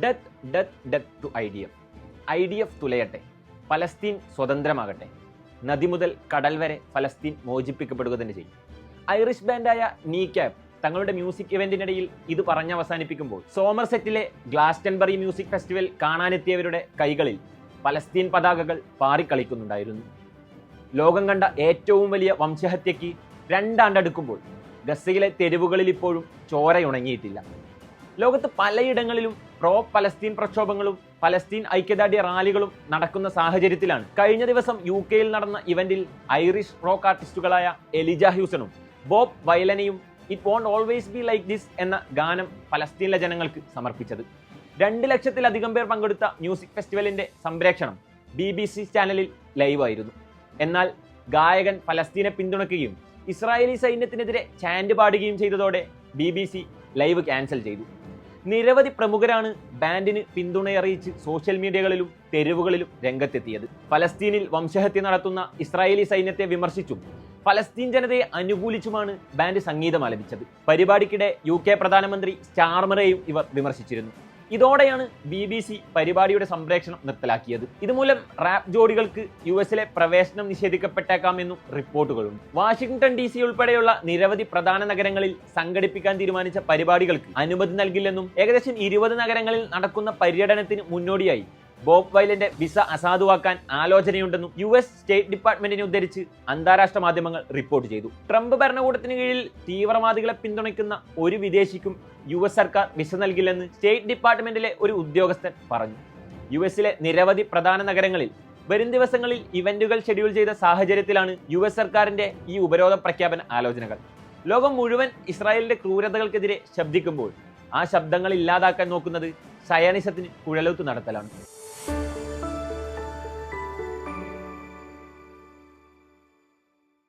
Death death death to IDF. IDF തുലയട്ടെ, ഫലസ്തീൻ സ്വതന്ത്രമാകട്ടെ, നദി മുതൽ കടൽ വരെ ഫലസ്തീൻ മോചിപ്പിക്കപ്പെടുക തന്നെ ചെയ്യും. ഐറിഷ് ബാൻഡായ നീക്യാപ് തങ്ങളുടെ മ്യൂസിക് ഇവന്റിനിടയിൽ ഇത് പറഞ്ഞവസാനിപ്പിക്കുമ്പോൾ സോമർസെറ്റിലെ ഗ്ലാസ്റ്റൻബറി മ്യൂസിക് ഫെസ്റ്റിവൽ കാണാനെത്തിയവരുടെ കൈകളിൽ ഫലസ്തീൻ പതാകകൾ പാറിക്കളിക്കുന്നുണ്ടായിരുന്നു. ലോകം കണ്ട ഏറ്റവും വലിയ വംശഹത്യയ്ക്ക് 2 ആണ്ടടുക്കുമ്പോൾ ഗസയിലെ തെരുവുകളിൽ ഇപ്പോഴും ചോരയുണങ്ങിയിട്ടില്ല. ലോകത്ത് പലയിടങ്ങളിലും പ്രോ പലസ്തീൻ പ്രക്ഷോഭങ്ങളും പലസ്തീൻ ഐക്യദാർഢ്യ റാലികളും നടക്കുന്ന സാഹചര്യത്തിലാണ് കഴിഞ്ഞ ദിവസം UK നടന്ന ഇവന്റിൽ ഐറിഷ് റോക്ക് ആർട്ടിസ്റ്റുകളായ എലിജ ഹ്യൂസണും ബോബ് വൈലനയും it won't always be like this എന്ന ഗാനം പലസ്തീനിലെ ജനങ്ങൾക്ക് സമർപ്പിച്ചത്. 2 ലക്ഷത്തിലധികം പേർ പങ്കെടുത്ത മ്യൂസിക് ഫെസ്റ്റിവലിന്റെ സംപ്രേക്ഷണം BBC ചാനലിൽ ലൈവായിരുന്നു. എന്നാൽ ഗായകൻ ഫലസ്തീനെ പിന്തുണയ്ക്കുകയും ഇസ്രായേലി സൈന്യത്തിനെതിരെ ചാൻഡ് പാടുകയും ചെയ്തതോടെ BBC ലൈവ് ക്യാൻസൽ ചെയ്തു. നിരവധി പ്രമുഖരാണ് ബാൻഡിന് പിന്തുണയറിയിച്ച് സോഷ്യൽ മീഡിയകളിലും തെരുവുകളിലും രംഗത്തെത്തിയത്. ഫലസ്തീനിൽ വംശഹത്യ നടത്തുന്ന ഇസ്രായേലി സൈന്യത്തെ വിമർശിച്ചും ഫലസ്തീൻ ജനതയെ അനുകൂലിച്ചുമാണ് ബാൻഡ് സംഗീതം ആലപിച്ചത്. പരിപാടിക്കിടെ UK പ്രധാനമന്ത്രി സ്റ്റാർമറെയും ഇവർ വിമർശിച്ചിരുന്നു. ഇതോടെയാണ് BBC പരിപാടിയുടെ സംപ്രേഷണം നിർത്തലാക്കിയത്. ഇതുമൂലം റാപ്പ് ജോഡികൾക്ക് US പ്രവേശനം നിഷേധിക്കപ്പെട്ടേക്കാമെന്നും റിപ്പോർട്ടുകളുണ്ട്. വാഷിംഗ്ടൺ DC ഉൾപ്പെടെയുള്ള നിരവധി പ്രധാന നഗരങ്ങളിൽ സംഘടിപ്പിക്കാൻ തീരുമാനിച്ച പരിപാടികൾക്ക് അനുമതി നൽകില്ലെന്നും ഏകദേശം 20 നഗരങ്ങളിൽ നടക്കുന്ന പര്യടനത്തിന് മുന്നോടിയായി ബോബ് വൈലന്റെ വിസ അസാധുവാക്കാൻ ആലോചനയുണ്ടെന്നും US സ്റ്റേറ്റ് ഡിപ്പാർട്ട്മെന്റിനെ ഉദ്ധരിച്ച് അന്താരാഷ്ട്ര മാധ്യമങ്ങൾ റിപ്പോർട്ട് ചെയ്തു. ട്രംപ് ഭരണകൂടത്തിന് കീഴിൽ തീവ്രവാദികളെ പിന്തുണയ്ക്കുന്ന ഒരു വിദേശിക്കും US സർക്കാർ വിസ നൽകില്ലെന്ന് സ്റ്റേറ്റ് ഡിപ്പാർട്ട്മെന്റിലെ ഒരു ഉദ്യോഗസ്ഥൻ പറഞ്ഞു. US നിരവധി പ്രധാന നഗരങ്ങളിൽ വരും ദിവസങ്ങളിൽ ഇവന്റുകൾ ഷെഡ്യൂൾ ചെയ്ത സാഹചര്യത്തിലാണ് US സർക്കാരിന്റെ ഈ ഉപരോധ പ്രഖ്യാപന ആലോചനകൾ. ലോകം മുഴുവൻ ഇസ്രായേലിന്റെ ക്രൂരതകൾക്കെതിരെ ശബ്ദിക്കുമ്പോൾ ആ ശബ്ദങ്ങൾ ഇല്ലാതാക്കാൻ നോക്കുന്നത് സയനിസത്തിന് കുഴലൂത്ത് നടത്തലാണ്.